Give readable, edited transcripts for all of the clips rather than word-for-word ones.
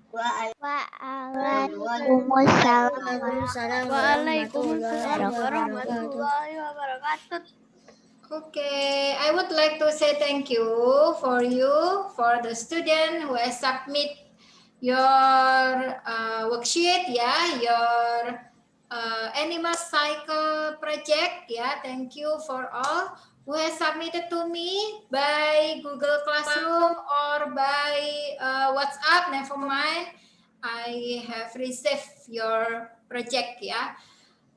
Waalaikumsalam warahmatullahi wabarakatuh. Okay, I would like to say thank you for the student who has submit your worksheet, your animal cycle project, Thank you for all who has submitted to me by Google Classroom or by WhatsApp. Never mind, I have received your project,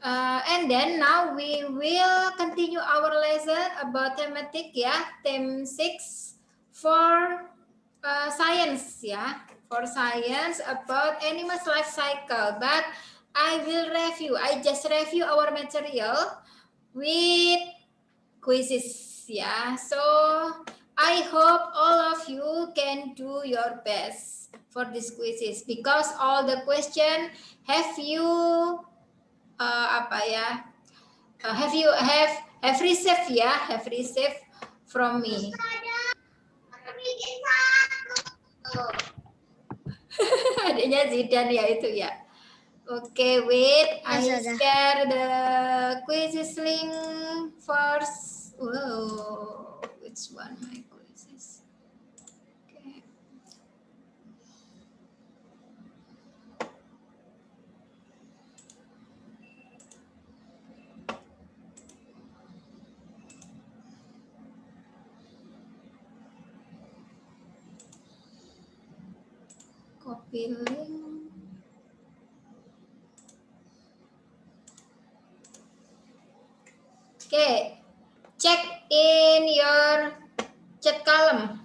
and then now we will continue our lesson about thematic, theme 6 for science, for science about animals life cycle. But I just review our material with quizzes, So I hope all of you can do your best for these quizzes because all the question have received from me. Adanya Zidan itu Okay, wait. I share the quizzes link first. Whoa, which one my quizzes? Okay. Copy link. Okay, check in your chat column.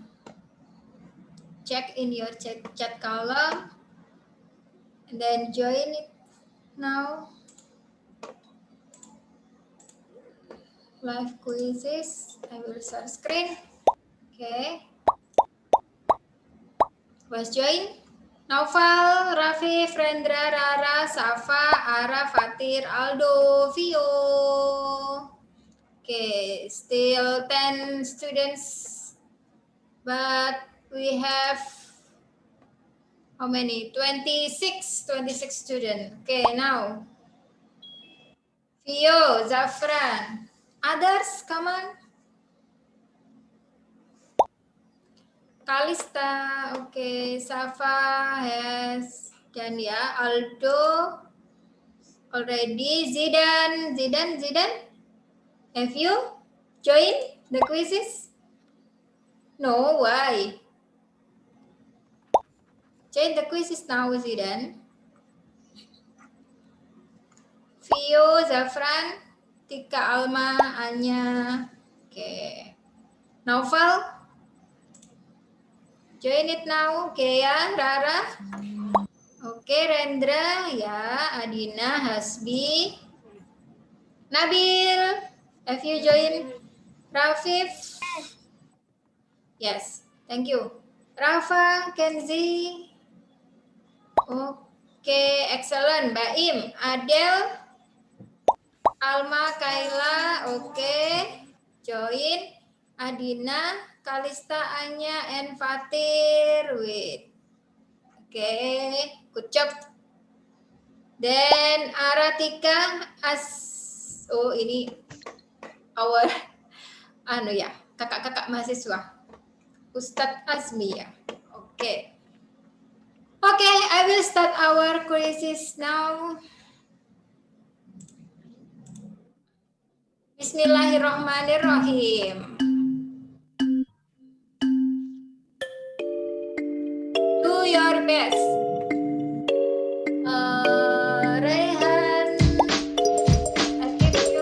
Check in your chat column and then join it now. Live quizzes. I will share screen. Okay. Was join. Naufal, Raffi, Frendra, Rara, Safa, Ara, Fatir, Aldo, Vio. Okay, still 10 students, but we have how many? 26 students. Okay, now Vio, Zafran, others, come on. Kalista, okay, Safa has done, Aldo already. Zidan. Have you joined the quizzes? No, why? Join the quizzes now, Zidan. Vio, Zafran, Tika, Alma, Anya. Okay. Naufal, join it now. Okay, Rara. Okay, Rendra, Adina, Hasbi, Nabil. Have you joined? Rafif? Yes, thank you. Rafa, Kenzi. Okay, excellent. Baim, Adel, Alma, Kaila. Okay, join. Adina, Kalista, Anya, and Fatir. Wait. Okay, good job. Then Aratika, ini our kakak-kakak mahasiswa. Ustadz Azmi, Okay. Okay, I will start our quizzes now. Bismillahirrahmanirrahim. Do your best. Rehan, I give you.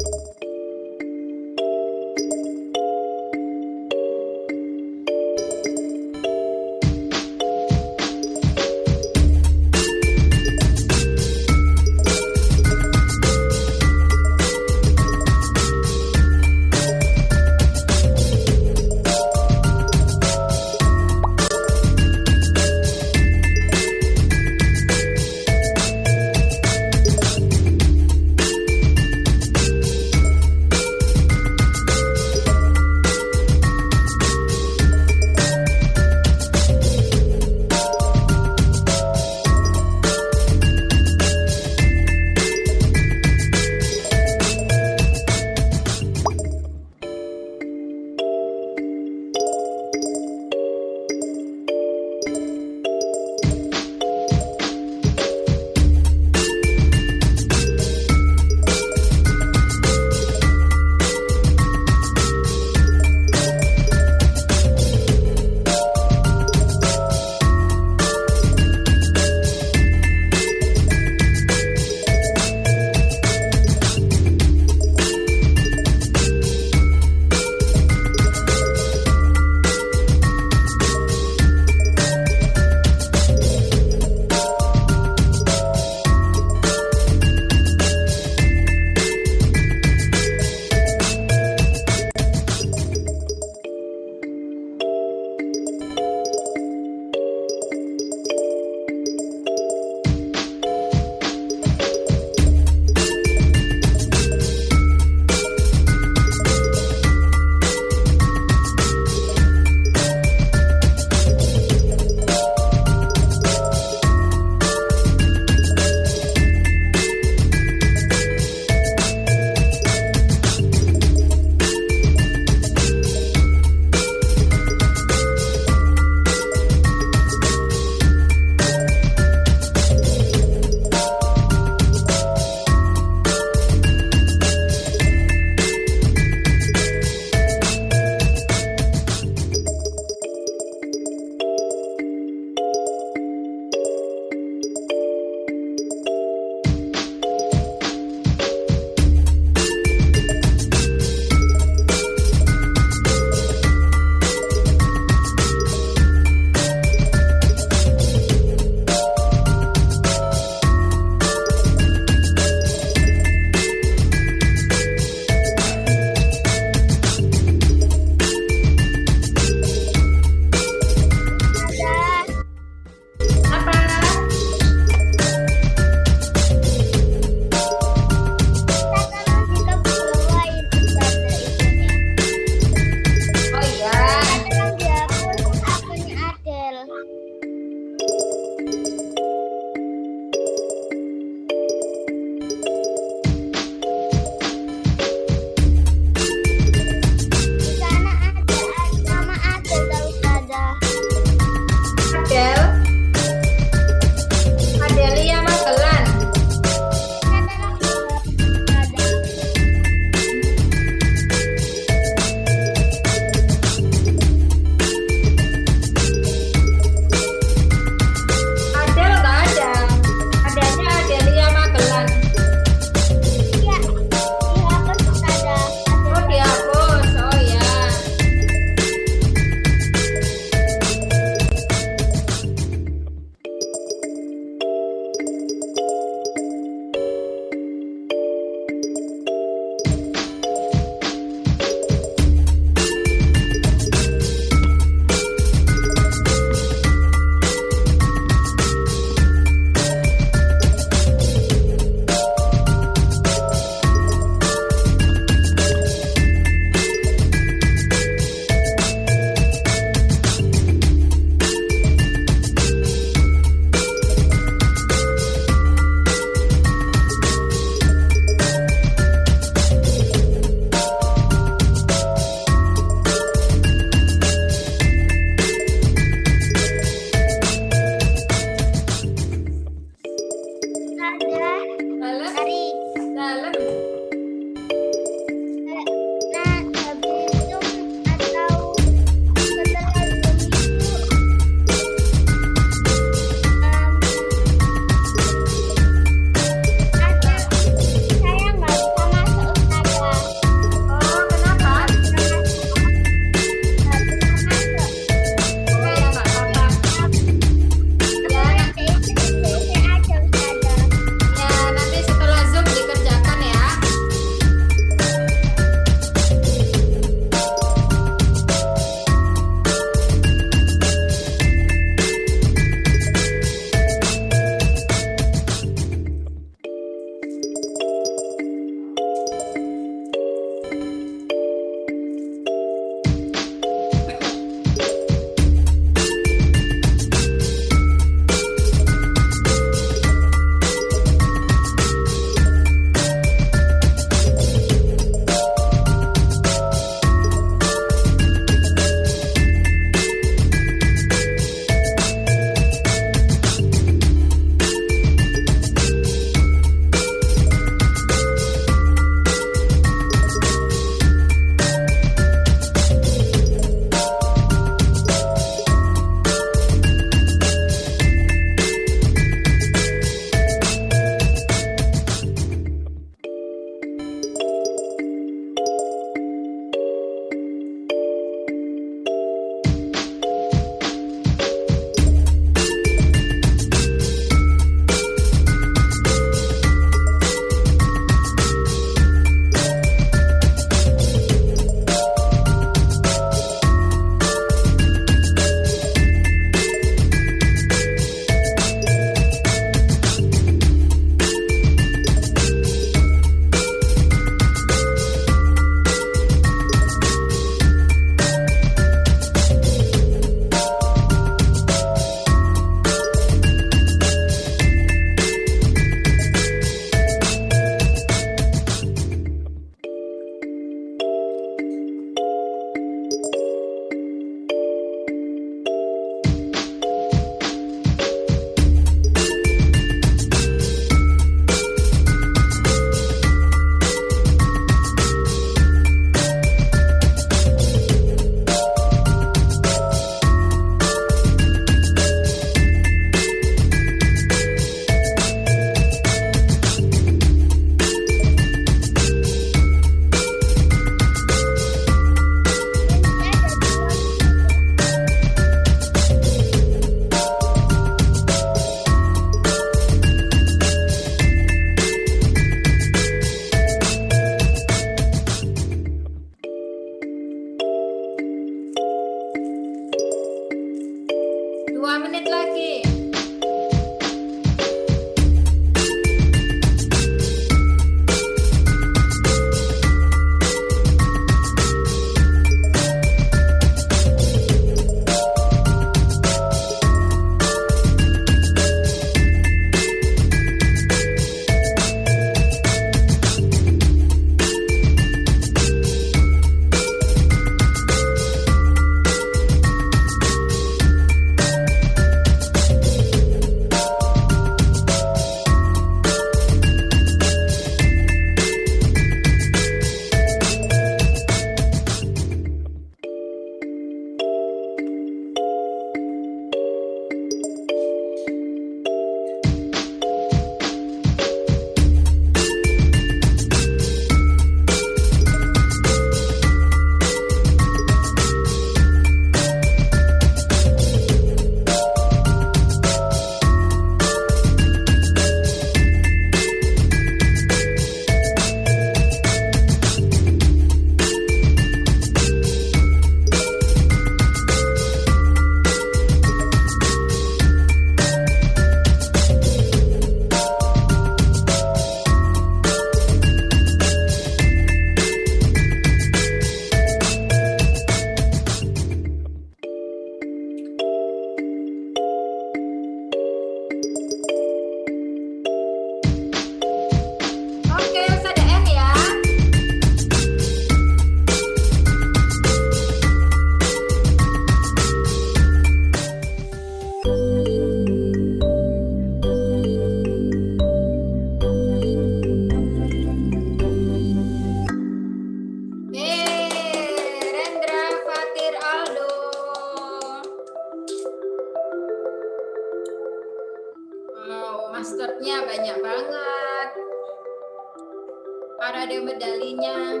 medalinya.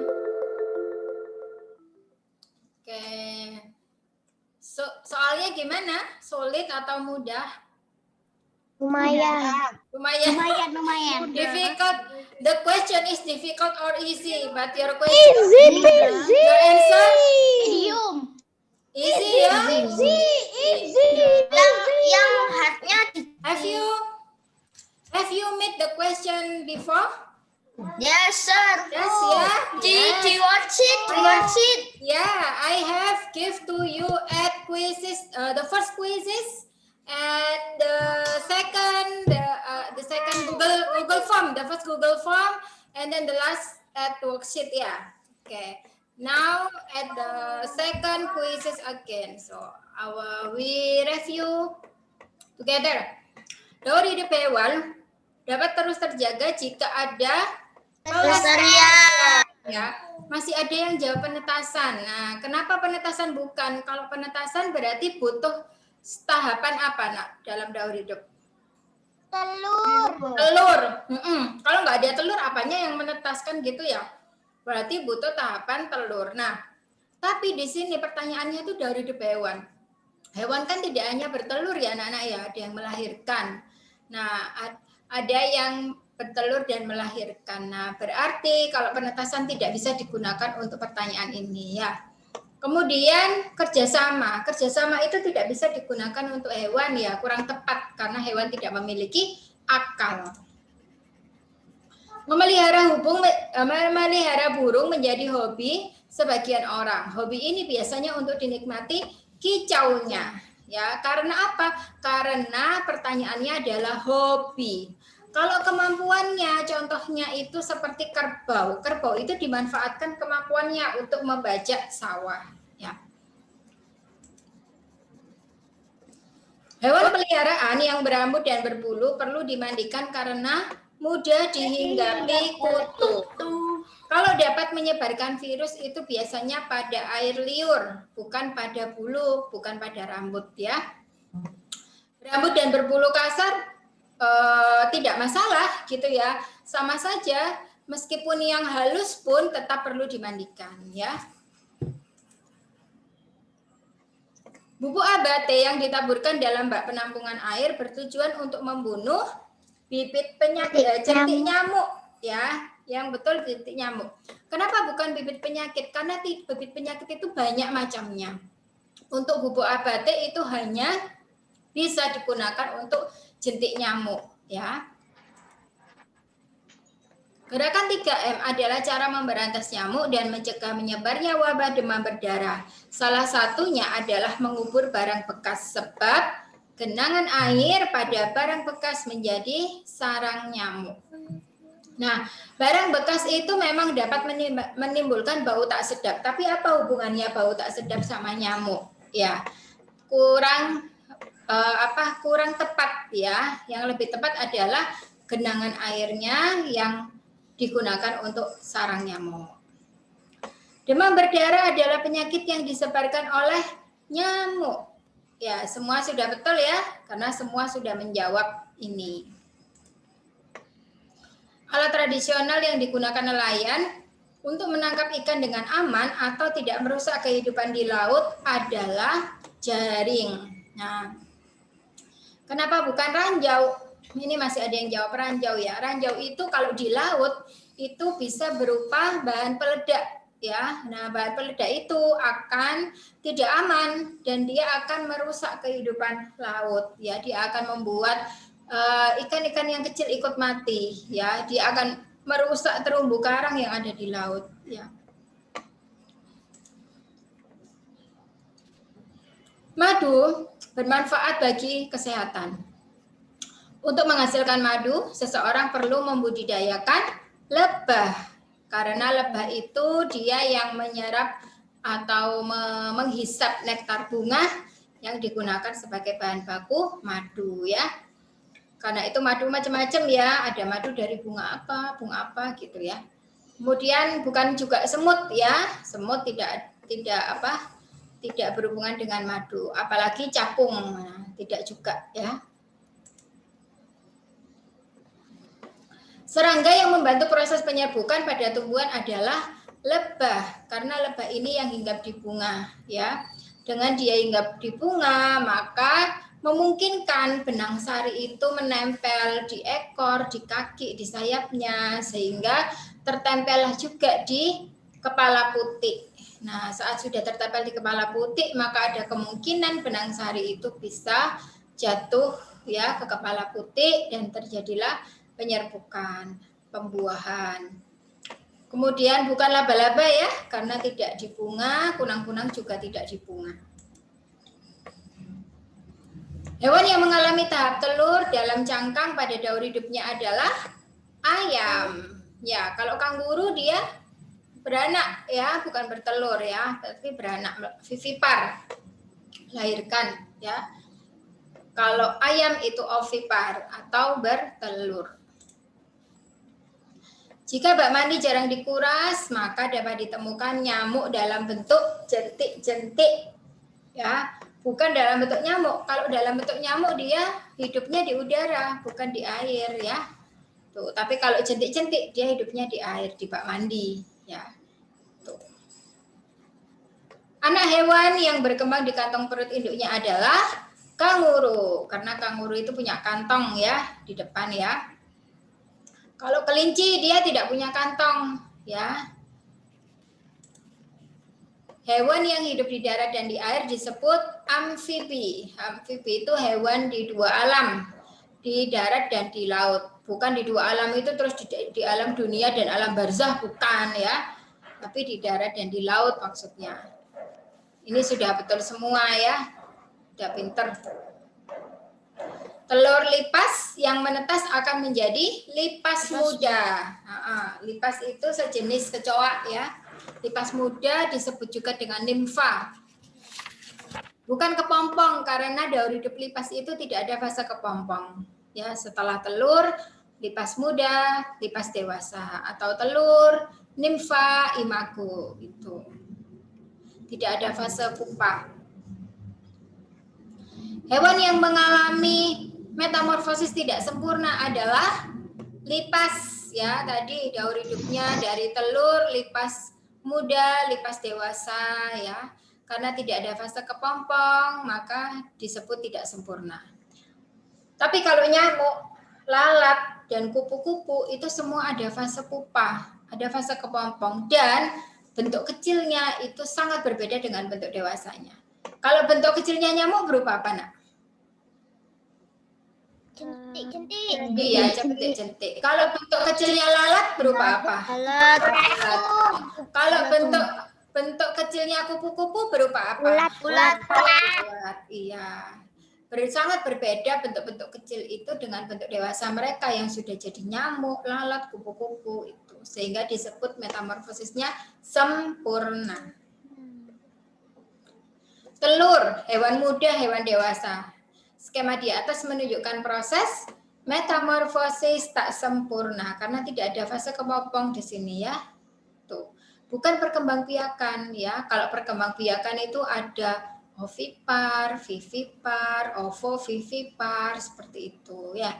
Oke. Soalnya gimana? Sulit atau mudah? Lumayan. Lumayan. Lumayan. Difficult. The question is difficult or easy, but your question Easy. your answer Medium. easy ya. Yang hardnya Have you made the question before? yes sir. Yes, yeah. Di worksheet. Yeah, I have give to you at quizzes. The first quizzes and the second Google form. The first Google form and then the last at worksheet. Yeah. Okay. Now at the second quizzes again. So we review together. Daur hidup hewan dapat terus terjaga jika ada Pelestarian. ya. Masih ada yang jawab penetasan. Nah, kenapa penetasan bukan? Kalau penetasan berarti butuh tahapan apa nak dalam daur hidup? Telur. Kalau nggak ada telur, apanya yang menetaskan gitu ya? Berarti butuh tahapan telur. Nah, tapi di sini pertanyaannya itu daur hidup hewan. Hewan kan tidak hanya bertelur ya anak-anak ya, ada yang melahirkan. Nah, ada yang bertelur dan melahirkan. Nah, berarti kalau penetasan tidak bisa digunakan untuk pertanyaan ini ya. Kemudian kerjasama. Kerjasama itu tidak bisa digunakan untuk hewan ya, kurang tepat karena hewan tidak memiliki akal. Memelihara burung menjadi hobi sebagian orang. Hobi ini biasanya untuk dinikmati kicaunya. Ya, karena apa? Karena pertanyaannya adalah hobi. Kalau kemampuannya, contohnya itu seperti kerbau. Kerbau itu dimanfaatkan kemampuannya untuk membajak sawah. Ya. Hewan peliharaan yang berambut dan berbulu perlu dimandikan karena mudah dihinggapi kutu. Kalau dapat menyebarkan virus itu biasanya pada air liur, bukan pada bulu, bukan pada rambut ya. Rambut dan berbulu kasar tidak masalah gitu ya, sama saja meskipun yang halus pun tetap perlu dimandikan ya. Bubuk abate yang ditaburkan dalam bak penampungan air bertujuan untuk membunuh bibit penyakit jentik nyamuk ya, yang betul jentik nyamuk. Kenapa bukan bibit penyakit? Karena bibit penyakit itu banyak macamnya. Untuk bubuk abate itu hanya bisa digunakan untuk jentik nyamuk ya. Gerakan 3M adalah cara memberantas nyamuk dan mencegah menyebarnya wabah demam berdarah. Salah satunya adalah mengubur barang bekas sebab genangan air pada barang bekas menjadi sarang nyamuk. Nah, barang bekas itu memang dapat menimbulkan bau tak sedap. Tapi apa hubungannya bau tak sedap sama nyamuk? Ya, kurang tepat ya. Yang lebih tepat adalah genangan airnya yang digunakan untuk sarang nyamuk. Demam berdarah adalah penyakit yang disebarkan oleh nyamuk. Ya, semua sudah betul ya, karena semua sudah menjawab ini. Alat tradisional yang digunakan nelayan untuk menangkap ikan dengan aman atau tidak merusak kehidupan di laut adalah jaring. Nah, kenapa bukan ranjau? Ini masih ada yang jawab ranjau ya. Ranjau itu kalau di laut itu bisa berupa bahan peledak ya. Nah, bahan peledak itu akan tidak aman dan dia akan merusak kehidupan laut ya. Dia akan membuat ikan-ikan yang kecil ikut mati ya. Dia akan merusak terumbu karang yang ada di laut ya. Madu bermanfaat bagi kesehatan. Untuk menghasilkan madu, seseorang perlu membudidayakan lebah. Karena lebah itu dia yang menyerap atau menghisap nektar bunga yang digunakan sebagai bahan baku madu ya. Karena itu madu macam-macam ya, ada madu dari bunga apa gitu ya. Kemudian bukan juga semut ya, semut tidak berhubungan dengan madu, apalagi capung, nah, tidak juga ya. Serangga yang membantu proses penyerbukan pada tumbuhan adalah lebah, karena lebah ini yang hinggap di bunga, ya. Dengan dia hinggap di bunga, maka memungkinkan benang sari itu menempel di ekor, di kaki, di sayapnya, sehingga tertempellah juga di kepala putik. Nah, saat sudah tertempel di kepala putik, maka ada kemungkinan benang sari itu bisa jatuh ya ke kepala putik dan terjadilah penyerbukan, pembuahan. Kemudian bukan laba-laba ya, karena tidak di bunga, kunang-kunang juga tidak di bunga. Hewan yang mengalami tahap telur dalam cangkang pada daur hidupnya adalah ayam. Ya, kalau kanguru dia beranak ya, bukan bertelur ya, tapi beranak, vivipar, lahirkan ya. Kalau ayam itu ovipar atau bertelur. Jika bak mandi jarang dikuras, maka dapat ditemukan nyamuk dalam bentuk jentik-jentik ya. Bukan dalam bentuk nyamuk. Kalau dalam bentuk nyamuk dia hidupnya di udara, bukan di air ya. Tuh, tapi kalau jentik-jentik dia hidupnya di air, di bak mandi ya. Tuh. Anak hewan yang berkembang di kantong perut induknya adalah kanguru, karena kanguru itu punya kantong ya di depan ya. Kalau kelinci dia tidak punya kantong ya. Hewan yang hidup di darat dan di air disebut amfibi. Amfibi itu hewan di dua alam, di darat dan di laut. Bukan di dua alam itu terus di alam dunia dan alam barzah, bukan ya. Tapi di darat dan di laut maksudnya. Ini sudah betul semua ya. Sudah pinter. Telur lipas yang menetas akan menjadi lipas muda. Lipas itu sejenis kecoa ya. Lipas muda disebut juga dengan nimfa. Bukan kepompong, karena daur hidup lipas itu tidak ada fase kepompong. Ya, setelah telur, lipas muda, lipas dewasa, atau telur, nimfa, imago itu. Tidak ada fase pupa. Hewan yang mengalami metamorfosis tidak sempurna adalah lipas ya, tadi daur hidupnya dari telur, lipas muda, lipas dewasa ya. Karena tidak ada fase kepompong, maka disebut tidak sempurna. Tapi kalau nyamuk, lalat, dan kupu-kupu itu semua ada fase pupa, ada fase kepompong, dan bentuk kecilnya itu sangat berbeda dengan bentuk dewasanya. Kalau bentuk kecilnya nyamuk berupa apa, Nak? Jentik-jentik. Iya, jentik-jentik. Kalau bentuk kecilnya lalat berupa apa? Lalat. Kalau bentuk kecilnya kupu-kupu berupa apa? Bulat. Iya. Sangat berbeda bentuk-bentuk kecil itu dengan bentuk dewasa mereka yang sudah jadi nyamuk, lalat, kupu-kupu itu. Sehingga disebut metamorfosisnya sempurna. Telur, hewan muda, hewan dewasa. Skema di atas menunjukkan proses metamorfosis tak sempurna karena tidak ada fase kepompong di sini ya. Tuh, bukan perkembangbiakan ya. Kalau perkembangbiakan itu ada ovipar, vivipar, ovovivipar seperti itu ya.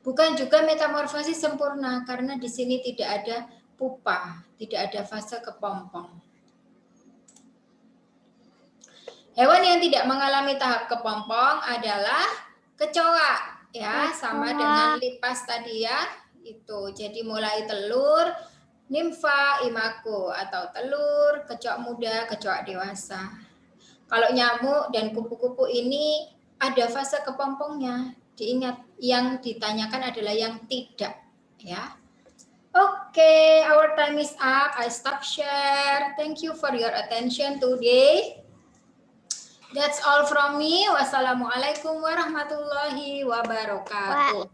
Bukan juga metamorfosis sempurna karena di sini tidak ada pupa, tidak ada fase kepompong. Hewan yang tidak mengalami tahap kepompong adalah kecoa ya, sama dengan lipas tadi ya. Itu. Jadi mulai telur, nimfa, imago atau telur, kecoa muda, kecoa dewasa. Kalau nyamuk dan kupu-kupu ini ada fase kepompongnya. Diingat, yang ditanyakan adalah yang tidak ya. Oke, our time is up. I stop share. Thank you for your attention today. That's all from me. Wassalamualaikum warahmatullahi wabarakatuh.